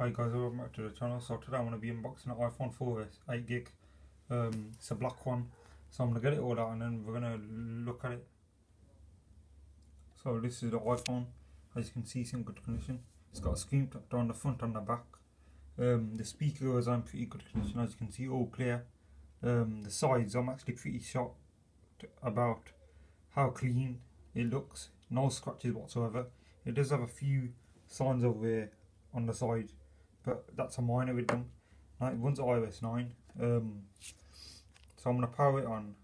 Hi guys, welcome back to the channel. So today I'm going to be unboxing an iPhone 4S 8GB. It's a black one, so I'm going to get it all out and then we're going to look at it. So this is the iPhone. As you can see, it's in good condition. It's got a screen protector on the front and the back. The speakers are in pretty good condition, as you can see, all clear. The sides, I'm actually pretty shocked about how clean it looks. No scratches whatsoever. It does have a few signs of wear on the side, but that's a minor with them. It runs iOS 9. So I'm going to power it on.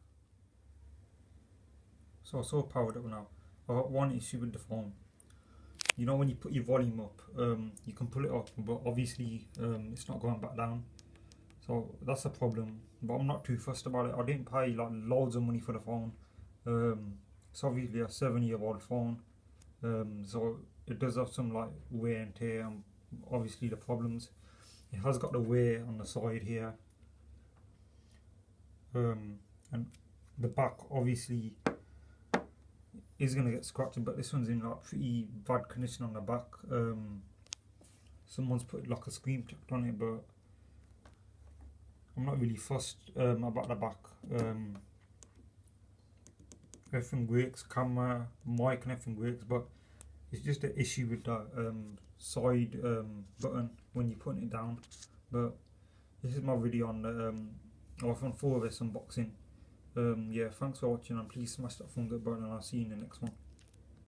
So it's all powered up now. I've got one issue with the phone. You know when you put your volume up, you can pull it up, but obviously it's not going back down. So that's a problem, but I'm not too fussed about it. I didn't pay like loads of money for the phone. It's obviously a 7-year-old phone, so it does have some like wear and tear and obviously the problems. It has got the wear on the side here, and the back obviously is going to get scratched, but this one's in like pretty bad condition on the back. Someone's put like a screen protector on it, but I'm not really fussed about the back. Everything works, camera, mic and everything works, but it's just an issue with the side button when you're putting it down. But this is my video on the iPhone 4S unboxing. Yeah, thanks for watching and please smash that thumbs up button and I'll see you in the next one.